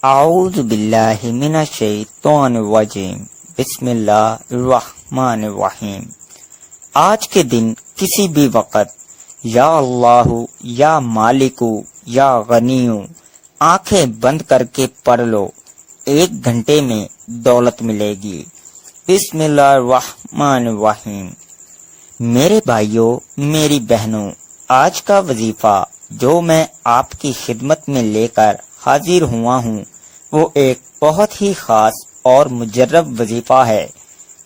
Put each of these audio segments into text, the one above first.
اعوذ باللہ من الشیطان الرجیم بسم اللہ الرحمن الرحیم۔ آج کے دن کسی بھی وقت یا اللہ یا مالکو یا غنیو آنکھیں بند کر کے پڑھ لو، 1 گھنٹے میں دولت ملے گی۔ بسم اللہ الرحمن الرحیم۔ میرے بھائیوں، میری بہنوں، آج کا وظیفہ جو میں آپ کی خدمت میں لے کر حاضر ہوا ہوں وہ ایک بہت ہی خاص اور مجرب وظیفہ ہے۔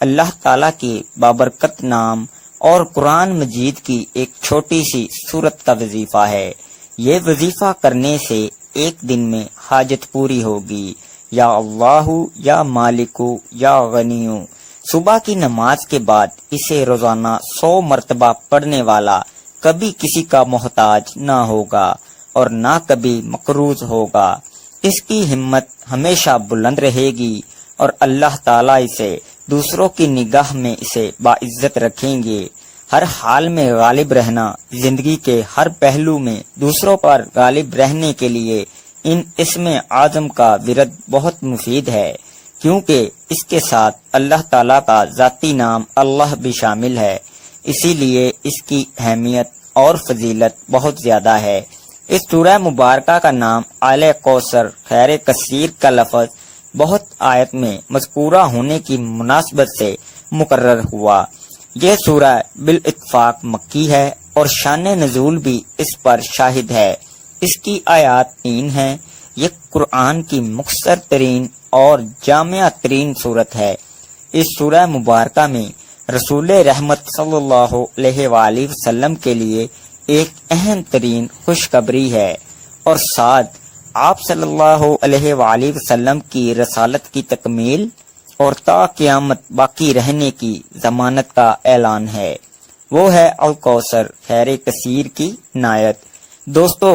اللہ تعالیٰ کے بابرکت نام اور قرآن مجید کی ایک چھوٹی سی سورت کا وظیفہ ہے۔ یہ وظیفہ کرنے سے 1 دن میں حاجت پوری ہوگی۔ یا اللہ یا مالکو یا غنیو۔ صبح کی نماز کے بعد اسے روزانہ 100 مرتبہ پڑھنے والا کبھی کسی کا محتاج نہ ہوگا اور نہ کبھی مقروض ہوگا۔ اس کی ہمت ہمیشہ بلند رہے گی اور اللہ تعالیٰ اسے دوسروں کی نگاہ میں اسے باعزت رکھیں گے۔ ہر حال میں غالب رہنا، زندگی کے ہر پہلو میں دوسروں پر غالب رہنے کے لیے ان اسم اعظم کا ورد بہت مفید ہے، کیونکہ اس کے ساتھ اللہ تعالیٰ کا ذاتی نام اللہ بھی شامل ہے، اسی لیے اس کی اہمیت اور فضیلت بہت زیادہ ہے۔ اس سورہ مبارکہ کا نام آل کوثر خیر کثیر کا لفظ بہت آیت میں مذکورہ ہونے کی مناسبت سے مقرر ہوا۔ یہ سورہ بالاتفاق مکی ہے اور شان نزول بھی اس پر شاہد ہے۔ اس کی آیات 3 ہیں۔ یہ قرآن کی مختصر ترین اور جامع ترین سورت ہے۔ اس سورہ مبارکہ میں رسول رحمت صلی اللہ علیہ وآلہ وسلم کے لیے ایک اہم ترین خوشخبری ہے اور ساتھ آپ صلی اللہ علیہ وآلہ وسلم کی رسالت کی تکمیل اور تا قیامت باقی رہنے کی ضمانت کا اعلان ہے۔ وہ ہے الکوثر خیر کثیر کی نایت۔ دوستو،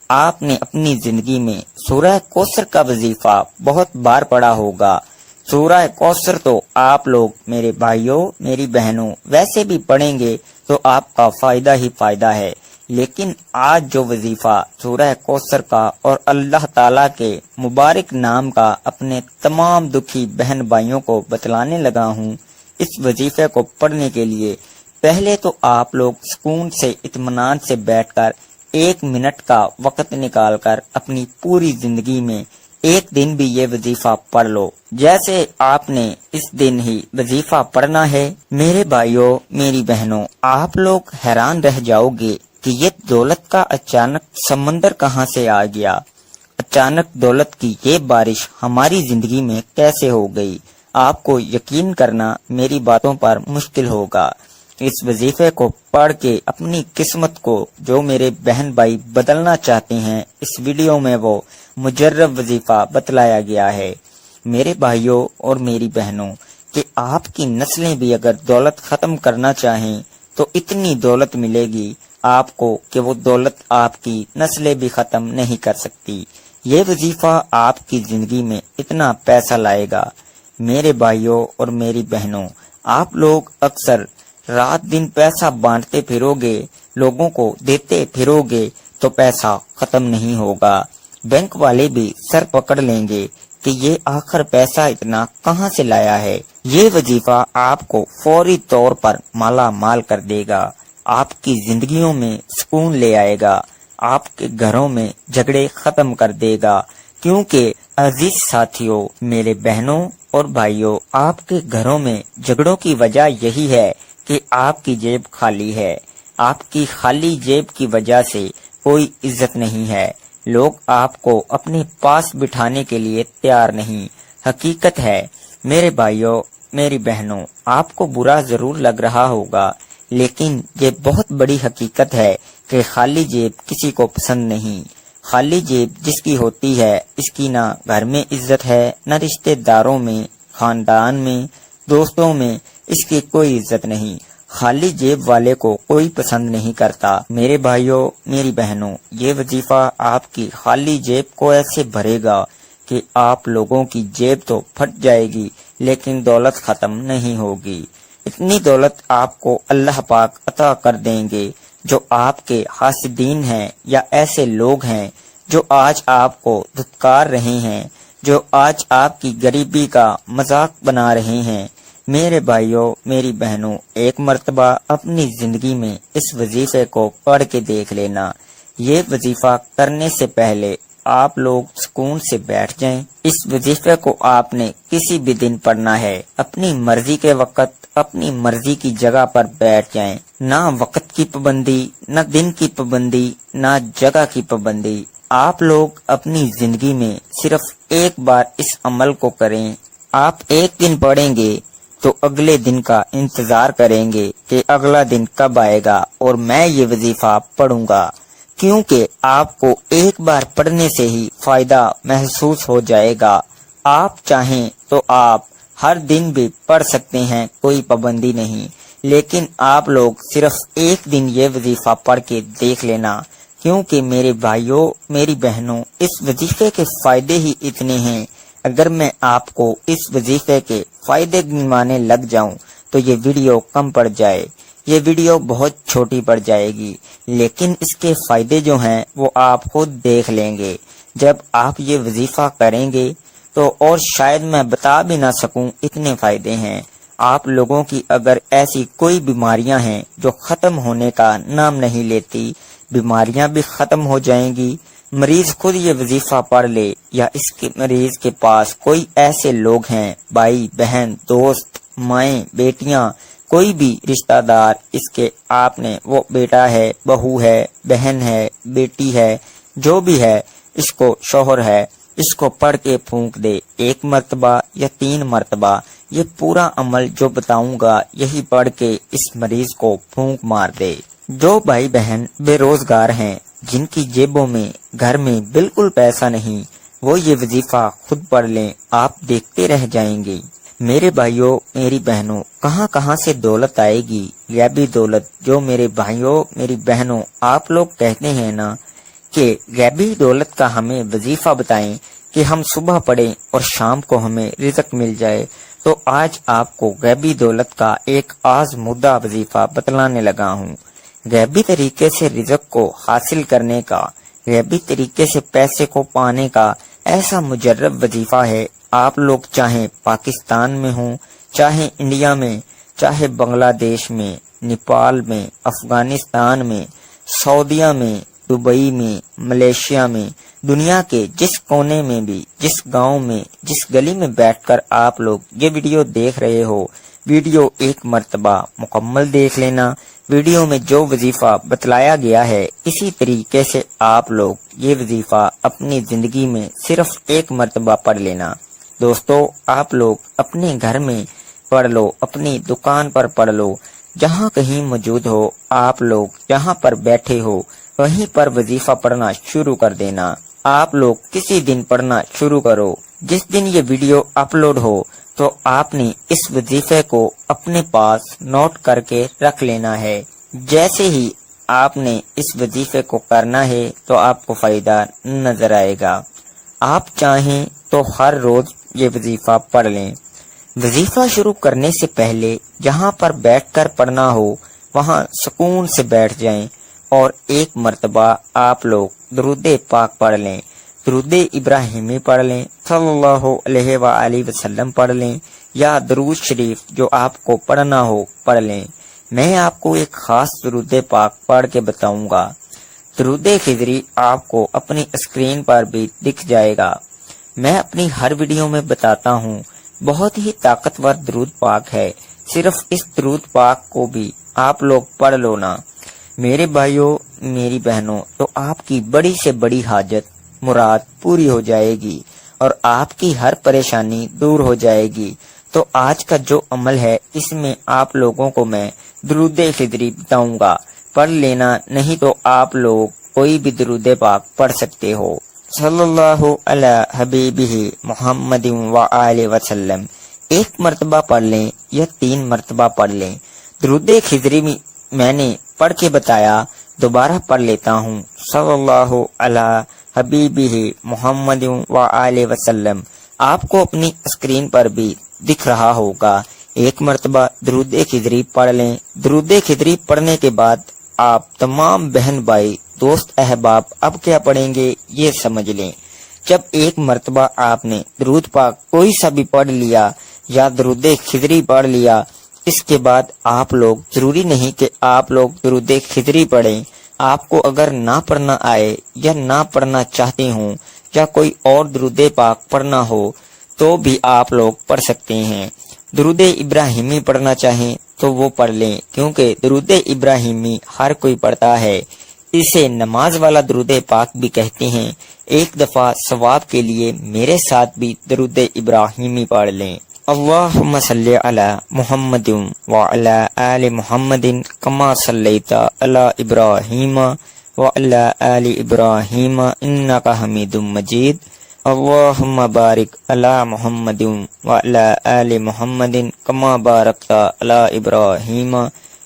آپ نے اپنی زندگی میں سورہ کوثر کا وظیفہ بہت بار پڑھا ہوگا۔ سورہ کوثر تو آپ لوگ، میرے بھائیوں، میری بہنوں، ویسے بھی پڑھیں گے تو آپ کا فائدہ ہی فائدہ ہے، لیکن آج جو وظیفہ سورہ کوثر کا اور اللہ تعالیٰ کے مبارک نام کا اپنے تمام دکھی بہن بھائیوں کو بتلانے لگا ہوں، اس وظیفے کو پڑھنے کے لیے پہلے تو آپ لوگ سکون سے اطمینان سے بیٹھ کر 1 منٹ کا وقت نکال کر اپنی پوری زندگی میں 1 دن بھی یہ وظیفہ پڑھ لو، جیسے آپ نے اس دن ہی وظیفہ پڑھنا ہے۔ میرے بھائیوں، میری بہنوں، آپ لوگ حیران رہ جاؤ گے کہ یہ دولت کا اچانک سمندر کہاں سے آ گیا، اچانک دولت کی یہ بارش ہماری زندگی میں کیسے ہو گئی۔ آپ کو یقین کرنا میری باتوں پر مشکل ہوگا۔ اس وظیفے کو پڑھ کے اپنی قسمت کو جو میرے بہن بھائی بدلنا چاہتے ہیں، اس ویڈیو میں وہ مجرب وظیفہ بتلایا گیا ہے۔ میرے بھائیوں اور میری بہنوں، کہ آپ کی نسلیں بھی اگر دولت ختم کرنا چاہیں تو اتنی دولت ملے گی آپ کو کہ وہ دولت آپ کی نسلیں بھی ختم نہیں کر سکتی۔ یہ وظیفہ آپ کی زندگی میں اتنا پیسہ لائے گا۔ میرے بھائیوں اور میری بہنوں، آپ لوگ اکثر رات دن پیسہ بانٹتے پھرو گے، لوگوں کو دیتے پھرو گے تو پیسہ ختم نہیں ہوگا۔ بینک والے بھی سر پکڑ لیں گے کہ یہ آخر پیسہ اتنا کہاں سے لایا ہے۔ یہ وظیفہ آپ کو فوری طور پر مالا مال کر دے گا، آپ کی زندگیوں میں سکون لے آئے گا، آپ کے گھروں میں جھگڑے ختم کر دے گا، کیونکہ عزیز ساتھیوں، میرے بہنوں اور بھائیوں، آپ کے گھروں میں جھگڑوں کی وجہ یہی ہے کہ آپ کی جیب خالی ہے۔ آپ کی خالی جیب کی وجہ سے کوئی عزت نہیں ہے، لوگ آپ کو اپنے پاس بٹھانے کے لیے تیار نہیں۔ حقیقت ہے میرے بھائیوں، میری بہنوں، آپ کو برا ضرور لگ رہا ہوگا، لیکن یہ بہت بڑی حقیقت ہے کہ خالی جیب کسی کو پسند نہیں۔ خالی جیب جس کی ہوتی ہے، اس کی نہ گھر میں عزت ہے، نہ رشتہ داروں میں، خاندان میں، دوستوں میں اس کی کوئی عزت نہیں۔ خالی جیب والے کو کوئی پسند نہیں کرتا۔ میرے بھائیوں، میری بہنوں، یہ وظیفہ آپ کی خالی جیب کو ایسے بھرے گا کہ آپ لوگوں کی جیب تو پھٹ جائے گی لیکن دولت ختم نہیں ہوگی۔ اتنی دولت آپ کو اللہ پاک عطا کر دیں گے جو آپ کے حاسدین ہیں یا ایسے لوگ ہیں جو آج آپ کو دھتکار رہے ہیں، جو آج آپ کی غریبی کا مذاق بنا رہے ہیں۔ میرے بھائیوں، میری بہنوں، ایک مرتبہ اپنی زندگی میں اس وظیفے کو پڑھ کے دیکھ لینا۔ یہ وظیفہ کرنے سے پہلے آپ لوگ سکون سے بیٹھ جائیں۔ اس وظیفے کو آپ نے کسی بھی دن پڑھنا ہے، اپنی مرضی کے وقت اپنی مرضی کی جگہ پر بیٹھ جائیں۔ نہ وقت کی پابندی، نہ دن کی پابندی، نہ جگہ کی پابندی۔ آپ لوگ اپنی زندگی میں صرف ایک بار اس عمل کو کریں۔ آپ ایک دن پڑھیں گے تو اگلے دن کا انتظار کریں گے کہ اگلا دن کب آئے گا اور میں یہ وظیفہ پڑھوں گا، کیونکہ آپ کو ایک بار پڑھنے سے ہی فائدہ محسوس ہو جائے گا۔ آپ چاہیں تو آپ ہر دن بھی پڑھ سکتے ہیں، کوئی پابندی نہیں، لیکن آپ لوگ صرف ایک دن یہ وظیفہ پڑھ کے دیکھ لینا، کیونکہ میرے بھائیوں، میری بہنوں، اس وظیفے کے فائدے ہی اتنے ہیں۔ اگر میں آپ کو اس وظیفے کے فائدے گنوانے لگ جاؤں تو یہ ویڈیو کم پڑ جائے، یہ ویڈیو بہت چھوٹی پڑ جائے گی، لیکن اس کے فائدے جو ہیں وہ آپ خود دیکھ لیں گے جب آپ یہ وظیفہ کریں گے تو، اور شاید میں بتا بھی نہ سکوں اتنے فائدے ہیں۔ آپ لوگوں کی اگر ایسی کوئی بیماریاں ہیں جو ختم ہونے کا نام نہیں لیتی، بیماریاں بھی ختم ہو جائیں گی۔ مریض خود یہ وظیفہ پڑھ لے یا اس کے مریض کے پاس کوئی ایسے لوگ ہیں، بھائی بہن، دوست، مائیں، بیٹیاں، کوئی بھی رشتہ دار اس کے، آپ نے وہ بیٹا ہے، بہو ہے، بہن ہے، بیٹی ہے، جو بھی ہے، اس کو شوہر ہے، اس کو پڑھ کے پھونک دے، ایک مرتبہ یا 3 مرتبہ۔ یہ پورا عمل جو بتاؤں گا یہی پڑھ کے اس مریض کو پھونک مار دے۔ جو بھائی بہن بے روزگار ہیں، جن کی جیبوں میں گھر میں بالکل پیسہ نہیں، وہ یہ وظیفہ خود پڑھ لیں، آپ دیکھتے رہ جائیں گے۔ میرے بھائیوں، میری بہنوں، کہاں کہاں سے دولت آئے گی، غیبی دولت۔ جو میرے بھائیوں، میری بہنوں، آپ لوگ کہتے ہیں نا کہ غیبی دولت کا ہمیں وظیفہ بتائیں کہ ہم صبح پڑھیں اور شام کو ہمیں رزق مل جائے، تو آج آپ کو غیبی دولت کا ایک آزمودہ وظیفہ بتلانے لگا ہوں۔ غیبی طریقے سے رزق کو حاصل کرنے کا، غیبی طریقے سے پیسے کو پانے کا ایسا مجرب وظیفہ ہے۔ آپ لوگ چاہے پاکستان میں ہوں، چاہے انڈیا میں، چاہے بنگلہ دیش میں، نیپال میں، افغانستان میں، سعودیہ میں، دبئی میں، ملیشیا میں، دنیا کے جس کونے میں بھی، جس گاؤں میں، جس گلی میں بیٹھ کر آپ لوگ یہ ویڈیو دیکھ رہے ہو، ویڈیو ایک مرتبہ مکمل دیکھ لینا۔ ویڈیو میں جو وظیفہ بتلایا گیا ہے اسی طریقے سے آپ لوگ یہ وظیفہ اپنی زندگی میں صرف ایک مرتبہ پڑھ لینا۔ دوستو، آپ لوگ اپنے گھر میں پڑھ لو، اپنی دکان پر پڑھ لو، جہاں کہیں موجود ہو، آپ لوگ جہاں پر بیٹھے ہو وہیں پر وظیفہ پڑھنا شروع کر دینا۔ آپ لوگ کسی دن پڑھنا شروع کرو، جس دن یہ ویڈیو اپلوڈ ہو تو آپ نے اس وظیفے کو اپنے پاس نوٹ کر کے رکھ لینا ہے۔ جیسے ہی آپ نے اس وظیفے کو کرنا ہے تو آپ کو فائدہ نظر آئے گا۔ آپ چاہیں تو ہر روز یہ وظیفہ پڑھ لیں۔ وظیفہ شروع کرنے سے پہلے جہاں پر بیٹھ کر پڑھنا ہو وہاں سکون سے بیٹھ جائیں اور ایک مرتبہ آپ لوگ درود پاک پڑھ لیں، درود ابراہیمی پڑھ لیں، صلی اللہ علیہ وآلہ وسلم پڑھ لیں، یا درود شریف جو آپ کو پڑھنا ہو پڑھ لیں۔ میں آپ کو ایک خاص درود پاک پڑھ کے بتاؤں گا۔ درود خضری آپ کو اپنی اسکرین پر بھی دکھ جائے گا۔ میں اپنی ہر ویڈیو میں بتاتا ہوں، بہت ہی طاقتور درود پاک ہے، صرف اس درود پاک کو بھی آپ لوگ پڑھ لو نا۔ میرے بھائیوں، میری بہنوں، تو آپ کی بڑی سے بڑی حاجت مراد پوری ہو جائے گی اور آپ کی ہر پریشانی دور ہو جائے گی۔ تو آج کا جو عمل ہے اس میں آپ لوگوں کو میں درود خضری بتاؤں گا، پڑھ لینا، نہیں تو آپ لوگ کوئی بھی درود پاک پڑھ سکتے ہو۔ صلی اللہ علی حبیبہ محمد وآلہ وسلم، ایک مرتبہ پڑھ لیں یا 3 مرتبہ پڑھ لیں۔ درود خضری میں نے پڑھ کے بتایا، دوبارہ پڑھ لیتا ہوں۔ صلی اللہ علی حبیبہ محمد وآلہ وسلم، آپ کو اپنی اسکرین پر بھی دکھ رہا ہوگا۔ ایک مرتبہ درود خضری پڑھ لیں۔ درود خضری پڑھنے کے بعد آپ تمام بہن بھائی، دوست، احباب اب کیا پڑھیں گے یہ سمجھ لیں۔ جب ایک مرتبہ آپ نے درود پاک کوئی سا بھی پڑھ لیا یا درود خضری پڑھ لیا، اس کے بعد آپ لوگ، ضروری نہیں کہ آپ لوگ درود خضری پڑھیں، آپ کو اگر نہ پڑھنا آئے یا نہ پڑھنا چاہتے ہوں یا کوئی اور درود پاک پڑھنا ہو تو بھی آپ لوگ پڑھ سکتے ہیں۔ درود ابراہیمی پڑھنا چاہیں تو وہ پڑھ لیں، کیونکہ درود ابراہیمی ہر کوئی پڑھتا ہے، اسے نماز والا درود پاک بھی کہتے ہیں۔ ایک دفعہ ثواب کے لیے میرے ساتھ بھی درود ابراہیمی پڑھ لیں۔ اللہم صلی علی محمد وعلی آل محمد کما صلیت علی ابراہیم وعلی آل ابراہیم انک حمید مجید۔ اللہم بارک علی محمد وعلی آل محمد کما بارکت علی ابراہیم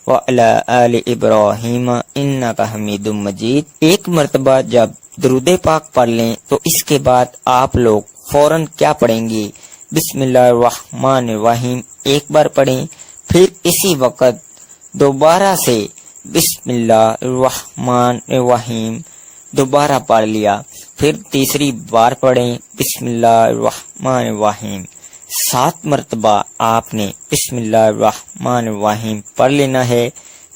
وعلی آل ابراہیم انک حمید مجید۔ ایک مرتبہ جب درود پاک پڑھ لیں تو اس کے بعد آپ لوگ فوراً کیا پڑھیں گے؟ بسم اللہ الرحمن الرحیم ایک بار پڑھیں، پھر اسی وقت دوبارہ سے بسم اللہ الرحمن الرحیم دوبارہ پڑھ لیا، پھر تیسری بار پڑھیں بسم اللہ الرحمن الرحیم۔ 7 مرتبہ آپ نے بسم اللہ الرحمن الرحیم پڑھ لینا ہے۔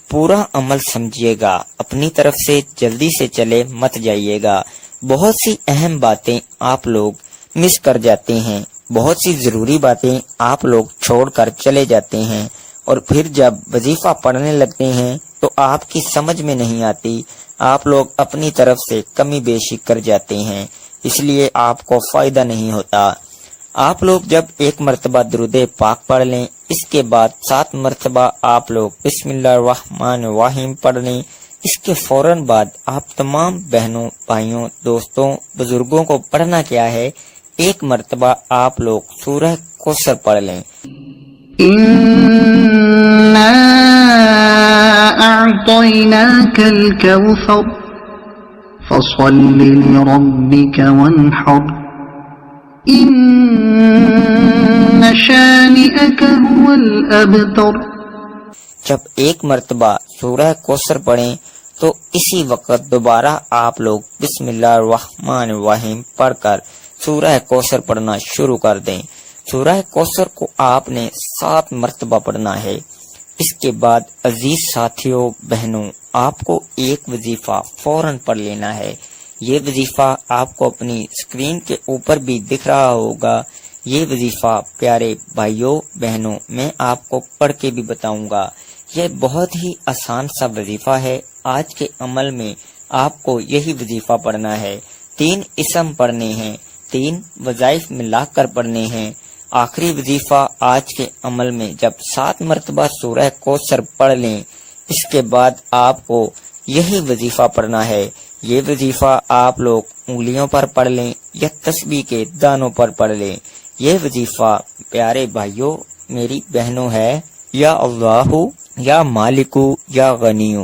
پورا عمل سمجھیے گا، اپنی طرف سے جلدی سے چلے مت جائیے گا۔ بہت سی اہم باتیں آپ لوگ مس کر جاتے ہیں، بہت سی ضروری باتیں آپ لوگ چھوڑ کر چلے جاتے ہیں، اور پھر جب وظیفہ پڑھنے لگتے ہیں تو آپ کی سمجھ میں نہیں آتی، آپ لوگ اپنی طرف سے کمی بیشی کر جاتے ہیں، اس لیے آپ کو فائدہ نہیں ہوتا۔ آپ لوگ جب ایک مرتبہ درود پاک پڑھ لیں، اس کے بعد 7 مرتبہ آپ لوگ بسم اللہ الرحمن الرحیم پڑھ لیں۔ اس کے فوراً بعد آپ تمام بہنوں، بھائیوں، دوستوں، بزرگوں کو پڑھنا کیا ہے، ایک مرتبہ آپ لوگ سورہ کوثر پڑھ لیں۔ إنا أعطيناك الكوثر فصل لربك وانحر إن شانئك هو الأبتر۔ جب ایک مرتبہ سورہ کوثر پڑھیں تو اسی وقت دوبارہ آپ لوگ بسم اللہ الرحمن الرحیم پڑھ کر سورہ کوثر پڑھنا شروع کر دیں۔ سورہ کوثر کو آپ نے 7 مرتبہ پڑھنا ہے۔ اس کے بعد عزیز ساتھیوں، بہنوں، آپ کو ایک وظیفہ فوراً پڑھ لینا ہے۔ یہ وظیفہ آپ کو اپنی اسکرین کے اوپر بھی دکھ رہا ہوگا۔ یہ وظیفہ پیارے بھائیوں، بہنوں، میں آپ کو پڑھ کے بھی بتاؤں گا۔ یہ بہت ہی آسان سا وظیفہ ہے۔ آج کے عمل میں آپ کو یہی وظیفہ پڑھنا ہے۔ 3 اسم پڑھنے ہیں، 3 وظائف ملا کر پڑھنے ہیں۔ آخری وظیفہ آج کے عمل میں جب 7 مرتبہ سورہ کوثر پڑھ لیں، اس کے بعد آپ کو یہی وظیفہ پڑھنا ہے۔ یہ وظیفہ آپ لوگ انگلیوں پر پڑھ لیں یا تسبیح کے دانوں پر پڑھ لیں۔ یہ وظیفہ پیارے بھائیوں، میری بہنوں ہے، یا اللہ یا مالکو یا غنیو،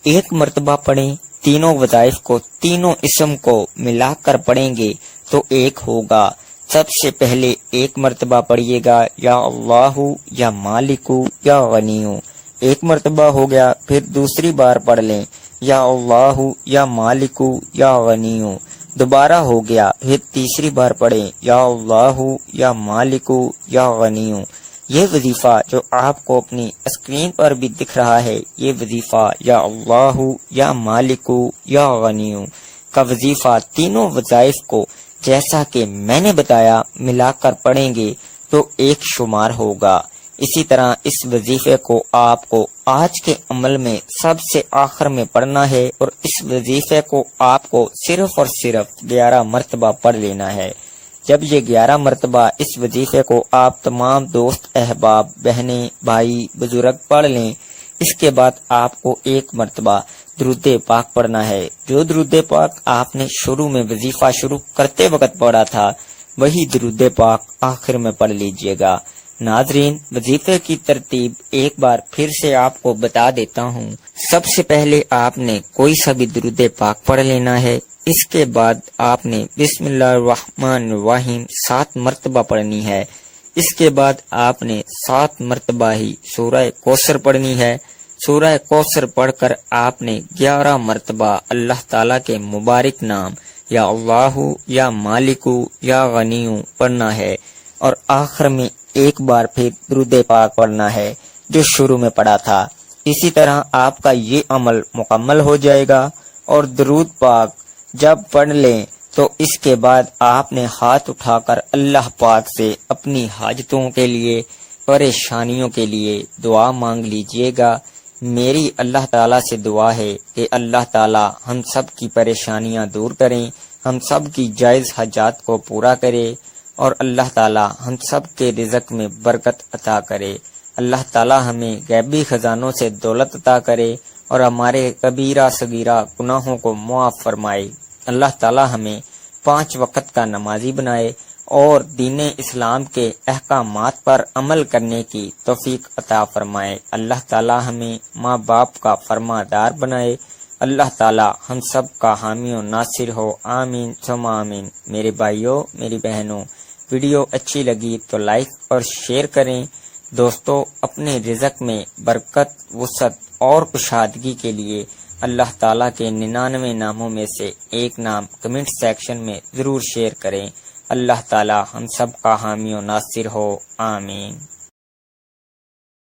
ایک مرتبہ پڑھیں۔ تینوں وظائف کو، تینوں اسم کو ملا کر پڑھیں گے تو ایک ہوگا۔ سب سے پہلے ایک مرتبہ پڑھیے گا یا اللہ یا مالکو یا غنیو، ایک مرتبہ ہو گیا، پھر دوسری بار پڑھ لیں یا اللہ یا مالکو یا غنیو، دوبارہ ہو گیا، پھر تیسری بار پڑھیں یا اللہ یا مالکو یا غنیو۔ یہ وظیفہ جو آپ کو اپنی اسکرین پر بھی دکھ رہا ہے، یہ وظیفہ یا اللہ یا مالکو یا غنیو کا وظیفہ، تینوں وظائف کو جیسا کہ میں نے بتایا ملا کر پڑھیں گے تو ایک شمار ہوگا۔ اسی طرح اس وظیفے کو آپ کو آج کے عمل میں سب سے آخر میں پڑھنا ہے، اور اس وظیفے کو آپ کو صرف اور صرف 11 مرتبہ پڑھ لینا ہے۔ جب یہ 11 مرتبہ اس وظیفے کو آپ تمام دوست، احباب، بہنیں، بھائی، بزرگ پڑھ لیں، اس کے بعد آپ کو ایک مرتبہ درود پاک پڑھنا ہے۔ جو درود پاک آپ نے شروع میں وظیفہ شروع کرتے وقت پڑھا تھا، وہی درود پاک آخر میں پڑھ لیجئے گا۔ ناظرین، وظیفے کی ترتیب ایک بار پھر سے آپ کو بتا دیتا ہوں۔ سب سے پہلے آپ نے کوئی سا بھی درود پاک پڑھ لینا ہے، اس کے بعد آپ نے بسم اللہ الرحمن الرحیم 7 مرتبہ پڑھنی ہے، اس کے بعد آپ نے 7 مرتبہ ہی سورہ کوثر پڑھنی ہے۔ سورہ کوثر پڑھ کر آپ نے 11 مرتبہ اللہ تعالیٰ کے مبارک نام یا اللہ یا مالک یا غنی پڑھنا ہے، اور آخر میں ایک بار پھر درود پاک پڑھنا ہے جو شروع میں پڑھا تھا۔ اسی طرح آپ کا یہ عمل مکمل ہو جائے گا، اور درود پاک جب پڑھ لیں تو اس کے بعد آپ نے ہاتھ اٹھا کر اللہ پاک سے اپنی حاجتوں کے لیے، پریشانیوں کے لیے دعا مانگ لیجئے گا۔ میری اللہ تعالیٰ سے دعا ہے کہ اللہ تعالیٰ ہم سب کی پریشانیاں دور کریں، ہم سب کی جائز حاجات کو پورا کرے، اور اللہ تعالیٰ ہم سب کے رزق میں برکت عطا کرے۔ اللہ تعالیٰ ہمیں غیبی خزانوں سے دولت عطا کرے اور ہمارے کبیرہ صغیرہ گناہوں کو معاف فرمائے۔ اللہ تعالیٰ ہمیں 5 وقت کا نمازی بنائے اور دین اسلام کے احکامات پر عمل کرنے کی توفیق عطا فرمائے۔ اللہ تعالیٰ ہمیں ماں باپ کا فرمادار بنائے۔ اللہ تعالیٰ ہم سب کا حامی و ناصر ہو، آمین ثم آمین۔ میرے بھائیوں، میری بہنوں، ویڈیو اچھی لگی تو لائک اور شیئر کریں۔ دوستو، اپنے رزق میں برکت، وسعت اور کشادگی کے لیے اللہ تعالیٰ کے 99 ناموں میں سے ایک نام کمنٹ سیکشن میں ضرور شیئر کریں۔ اللہ تعالیٰ ہم سب کا حامی و ناصر ہو، آمین۔